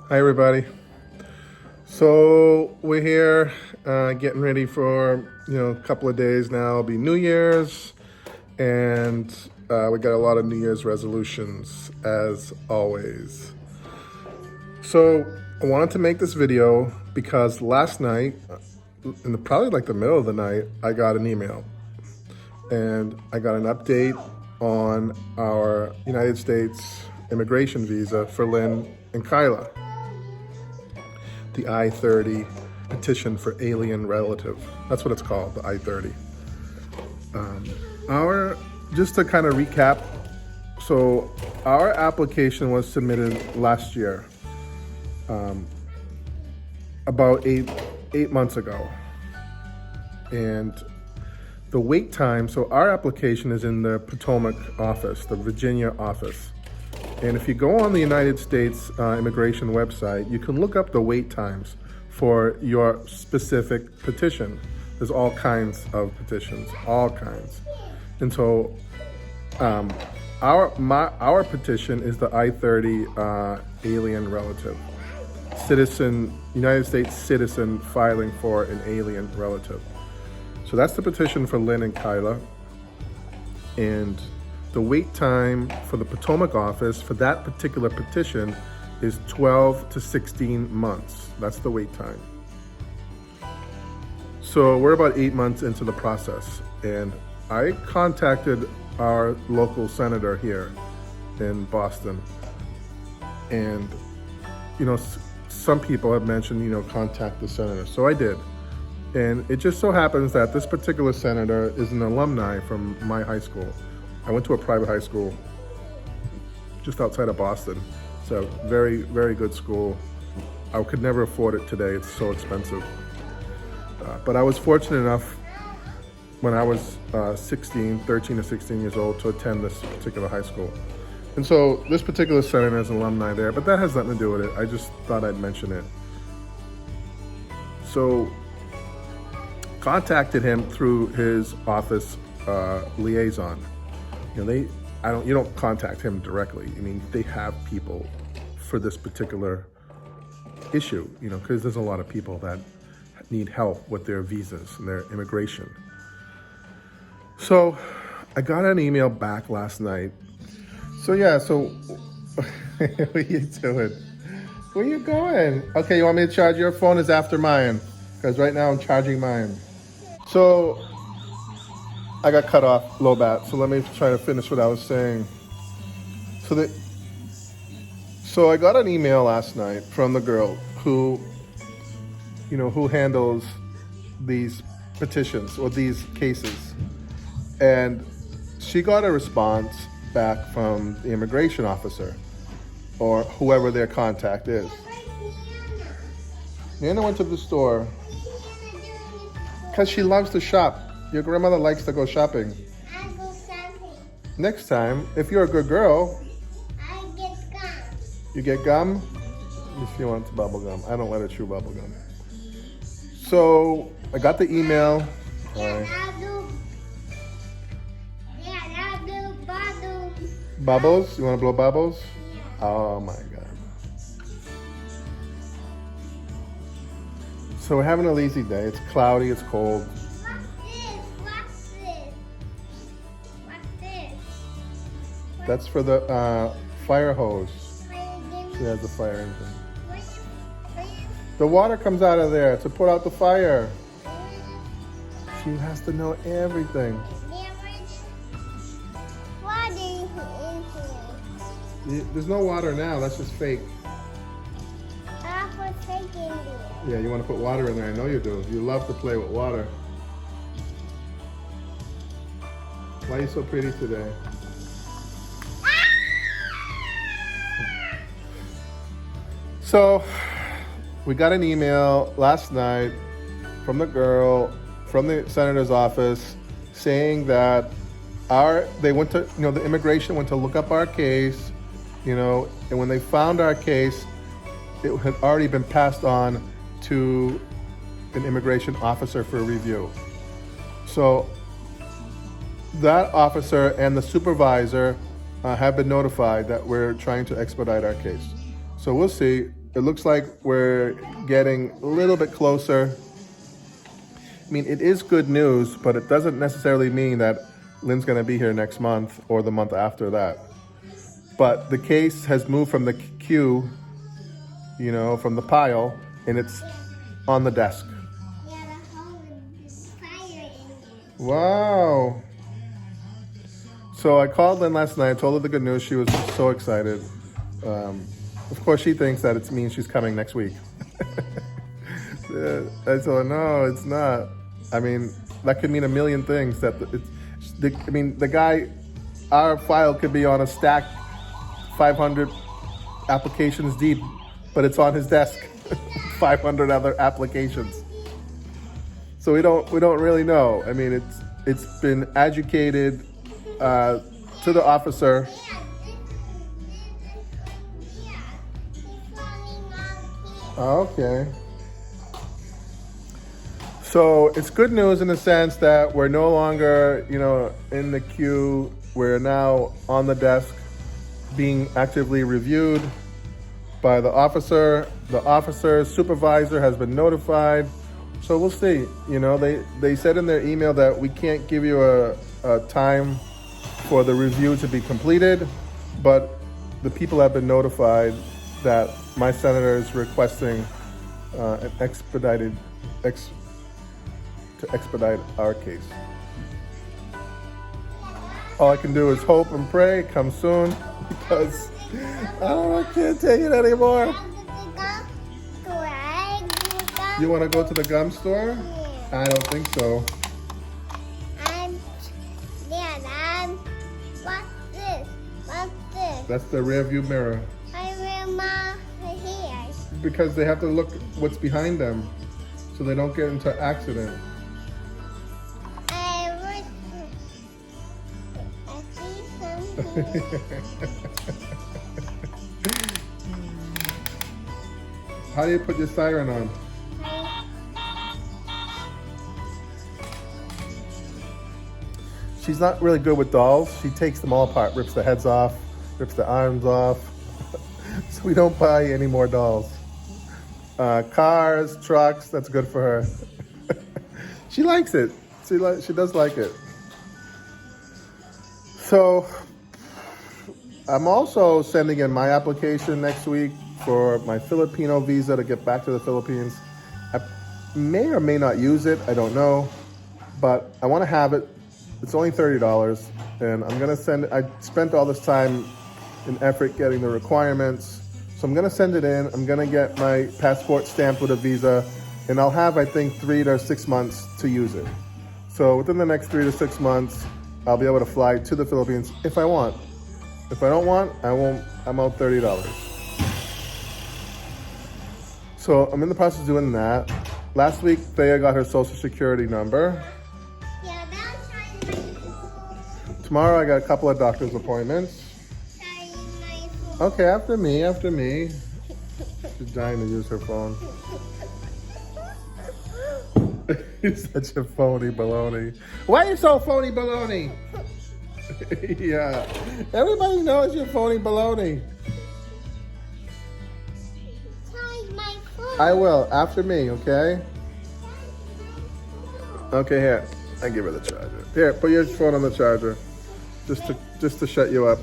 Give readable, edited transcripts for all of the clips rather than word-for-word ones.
Hi everybody. So we're here getting ready for a couple of days now. It'll be New Year's, and we got a lot of New Year's resolutions as always. So I wanted to make this video because last night, probably like the middle of the night, I got an email, and I got an update on our United States immigration visa for Lynn and Kyla. The I-30 petition for alien relative. That's what it's called, the I-30. Just to kind of recap, so our application was submitted last year, about eight months ago. And the wait time, so our application is in the Potomac office, the Virginia office. And if you go on the United States immigration website, you can look up the wait times for your specific petition. There's all kinds of petitions, all kinds. And so our petition is the I-30 alien relative, United States citizen filing for an alien relative. So that's the petition for Lynn and Kyla. And the wait time for the Potomac office for that particular petition is 12 to 16 months. That's the wait time. So we're about 8 months into the process, and I contacted our local senator here in Boston. And, some people have mentioned, contact the senator. So I did. And it just so happens that this particular senator is an alumni from my high school. I went to a private high school just outside of Boston. It's a very, very good school. I could never afford it today. It's so expensive. But I was fortunate enough when I was 13 to 16 years old to attend this particular high school. And so this particular senator is an alumni there, but that has nothing to do with it. I just thought I'd mention it. So contacted him through his office liaison. You don't contact him directly. I mean, they have people for this particular issue, because there's a lot of people that need help with their visas and their immigration. So I got an email back last night. So what are you doing? Where you going? Okay, you want me to charge your phone? Is after mine, because right now I'm charging mine. So I got cut off, low bat, so let me try to finish what I was saying. So I got an email last night from the girl who handles these petitions or these cases. And she got a response back from the immigration officer or whoever their contact is. Nana went to the store because she loves to shop. Your grandmother likes to go shopping. I go shopping. Next time, if you're a good girl, I get gum. you get gum? If you want bubble gum. I don't let her chew bubble gum. So I got the email. I do bubbles. Bubbles? You want to blow bubbles? Oh my God. So we're having a lazy day. It's cloudy, it's cold. That's for the fire hose. She has the fire engine. The water comes out of there to put out the fire. She has to know everything. There's no water now. That's just fake. Yeah, you want to put water in there. I know you do. You love to play with water. Why are you so pretty today? So, we got an email last night from the girl from the senator's office saying that the immigration went to look up our case, and when they found our case, it had already been passed on to an immigration officer for review. So that officer and the supervisor have been notified that we're trying to expedite our case. So we'll see. it looks like we're getting a little bit closer. I mean, it is good news, but it doesn't necessarily mean that Lynn's going to be here next month or the month after that. But the case has moved from the queue, you know, from the pile, and it's on the desk. Yeah, the hole is fire in it. Wow. So I called Lynn last night, told her the good news. She was so excited. Of course, she thinks that it means she's coming next week. I told her, no, it's not. I mean, that could mean a million things. The guy, our file could be on a stack 500 applications deep, but it's on his desk, 500 other applications. So we don't really know. I mean, it's been educated to the officer. Okay. So it's good news in the sense that we're no longer, you know, in the queue. We're now on the desk being actively reviewed by the officer. The officer's supervisor has been notified. So we'll see. You know, they said in their email that we can't give you a time for the review to be completed, but the people have been notified that my senator is requesting to expedite our case. All I can do is hope and pray come soon, because I can't take it anymore. You want to go to the gum store? I don't think so. What's this? What's this? That's the rear view mirror. I wear my hair. Because they have to look what's behind them so they don't get into accident. I see something. How do you put your siren on? She's not really good with dolls. She takes them all apart, rips the heads off, rips the arms off. So we don't buy any more dolls. Cars, trucks, that's good for her. She likes it. She does like it. So I'm also sending in my application next week for my Filipino visa to get back to the Philippines. I may or may not use it, I don't know, but I want to have it. It's only $30, and I'm gonna send it. I spent all this time and effort getting the requirements, so I'm gonna send it in. I'm gonna get my passport stamped with a visa, and I'll have, I think, 3 to 6 months to use it. So within the next 3 to 6 months, I'll be able to fly to the Philippines if I want. If I don't want, I won't. I'm out $30. So I'm in the process of doing that. Last week, Thea got her social security number. Tomorrow I got a couple of doctor's appointments. Okay, after me. She's dying to use her phone. You're such a phony baloney. Why are you so phony baloney? Yeah, everybody knows you're phony baloney. I will, after me, okay? Okay, here. I give her the charger. Here, put your phone on the charger. Just to shut you up.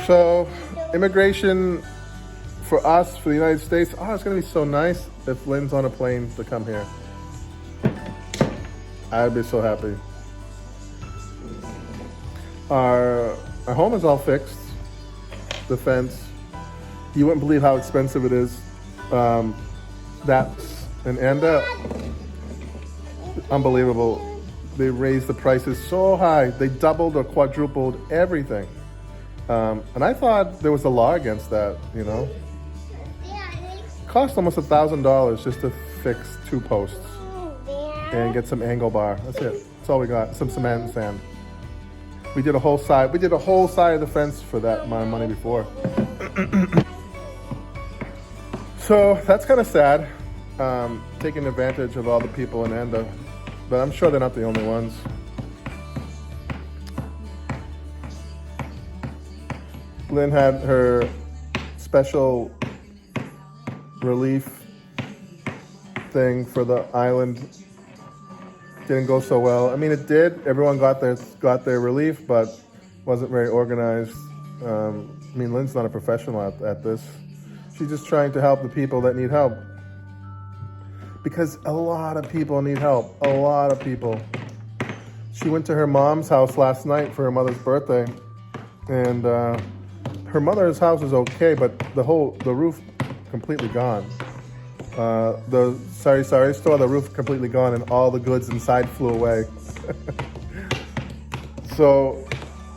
So, immigration for us, for the United States, it's gonna be so nice if Lynn's on a plane to come here. I'd be so happy. Our home is all fixed. The fence. You wouldn't believe how expensive it is. That's an enda. Unbelievable. They raised the prices so high. They doubled or quadrupled everything. And I thought there was a law against that, you know. Cost almost $1,000 just to fix 2 posts and get some angle bar. That's it. That's all we got. Some cement and sand. We did a whole side of the fence for that amount of money before. So that's kind of sad. Taking advantage of all the people in Enda, but I'm sure they're not the only ones. Lynn had her special relief thing for the island. Didn't go so well. I mean, it did. Everyone got their relief, but wasn't very organized. I mean, Lynn's not a professional at this. She's just trying to help the people that need help. Because a lot of people need help. A lot of people. She went to her mom's house last night for her mother's birthday. And her mother's house is okay, but the roof completely gone. The Sari store, the roof completely gone, and all the goods inside flew away. So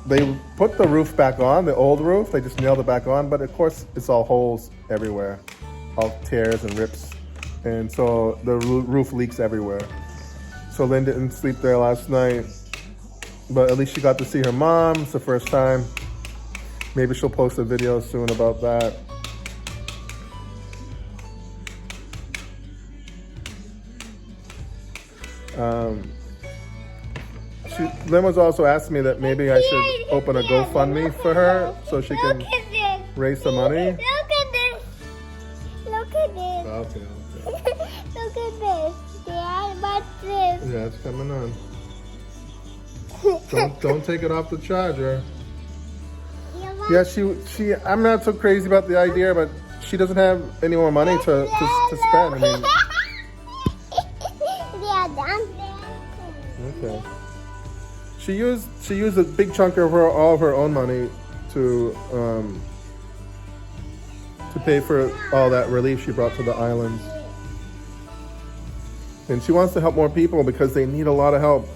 they put the roof back on, the old roof. They just nailed it back on, but of course it's all holes everywhere, all tears and rips, and so the roof leaks everywhere. So Lynn didn't sleep there last night, but at least she got to see her mom. It's the first time. Maybe she'll post a video soon about that. Lynn was also asking me that maybe I should open a GoFundMe for her so she can raise some money. Look at this. Look at this. Okay. Look at this. Dad, what's this? Yeah, it's coming on. Don't take it off the charger. Yeah, she. I'm not so crazy about the idea, but she doesn't have any more money to spend. I mean, okay. She used a big chunk of all of her own money to pay for all that relief she brought to the islands. And she wants to help more people because they need a lot of help.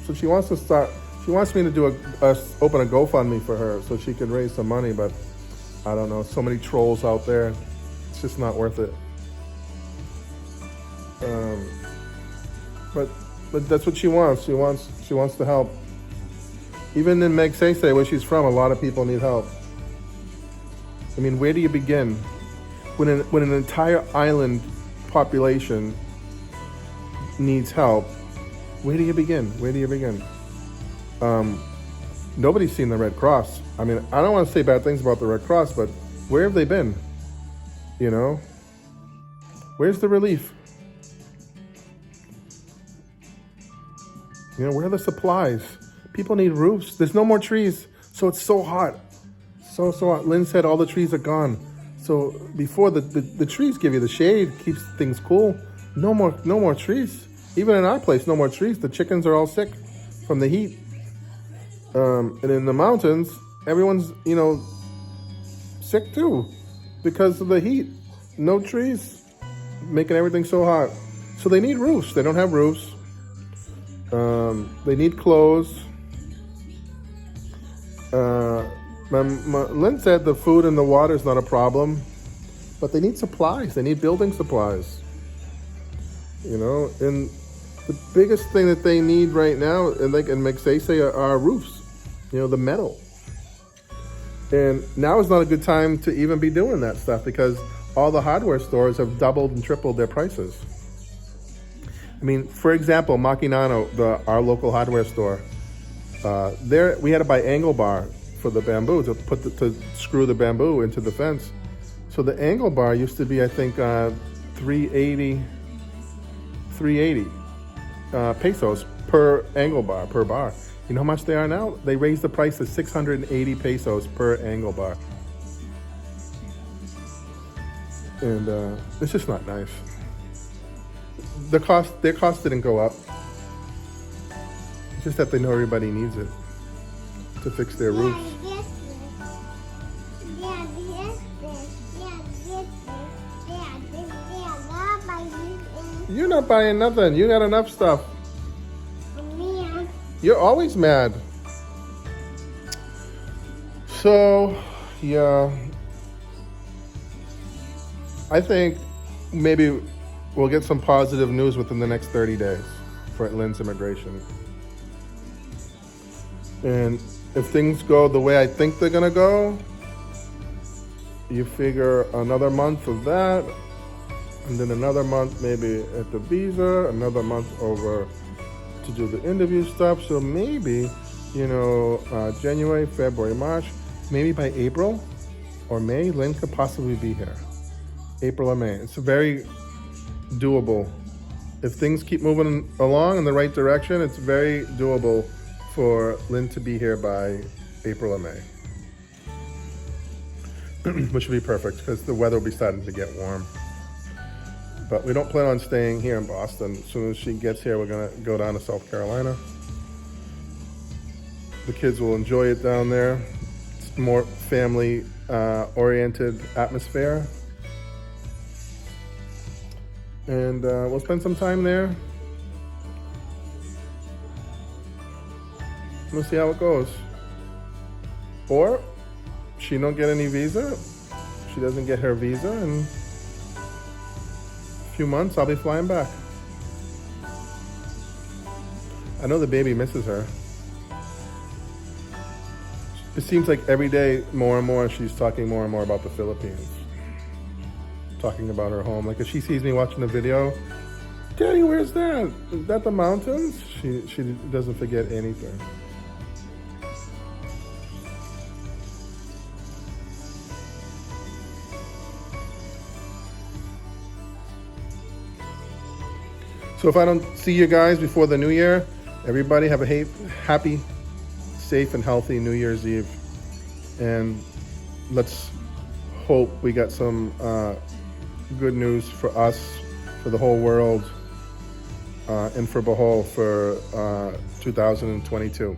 So she wants me to do open a GoFundMe for her so she can raise some money, but I don't know, so many trolls out there. It's just not worth it. But that's what she wants. She wants to help. Even in Magsaysay, where she's from, a lot of people need help. I mean, where do you begin? When an entire island population needs help, where do you begin? Nobody's seen the Red Cross. I mean, I don't want to say bad things about the Red Cross, but where have they been? You know? Where's the relief? You know, where are the supplies? People need roofs. There's no more trees, so it's so hot. So hot. Lynn said all the trees are gone. So before the trees give you the shade, keeps things cool. No more trees. Even in our place, no more trees. The chickens are all sick from the heat. And in the mountains, everyone's, sick too because of the heat. No trees, making everything so hot. So they need roofs. They don't have roofs. They need clothes. Lynn said the food and the water is not a problem, but they need supplies. They need building supplies. And the biggest thing that they need right now, and like in Magsaysay, are roofs. The metal. And now is not a good time to even be doing that stuff because all the hardware stores have doubled and tripled their prices. I mean, for example, Makinano, our local hardware store, there we had to buy angle bar for the bamboo to screw the bamboo into the fence. So the angle bar used to be, I think, 380 pesos per angle bar, per bar. You know how much they are now? They raised the price to 680 pesos per angle bar. And it's just not nice. Their cost didn't go up. It's just that they know everybody needs it to fix their roofs. You're not buying nothing. You got enough stuff. You're always mad. So, yeah. I think maybe we'll get some positive news within the next 30 days for Lynn's immigration. And if things go the way I think they're gonna go, you figure another month of that, and then another month maybe at the visa, another month over to do the interview stuff. So maybe, January, February, March, maybe by April, or May, Lynn could possibly be here. April or May. It's very doable. If things keep moving along in the right direction, it's very doable for Lynn to be here by April or May. Which would be perfect because the weather will be starting to get warm. But we don't plan on staying here in Boston. As soon as she gets here, we're gonna go down to South Carolina. The kids will enjoy it down there. It's more family oriented atmosphere. And we'll spend some time there. We'll see how it goes. Or she don't get any visa. She doesn't get her visa, and a few months I'll be flying back. I know the baby misses her. It seems like every day more and more she's talking more and more about the Philippines. Talking about her home. Like if she sees me watching the video, Daddy, where's that? Is that the mountains? She doesn't forget anything. So if I don't see you guys before the new year, everybody have a happy, safe and healthy New Year's Eve. And let's hope we got some good news for us, for the whole world, and for Bohol for 2022.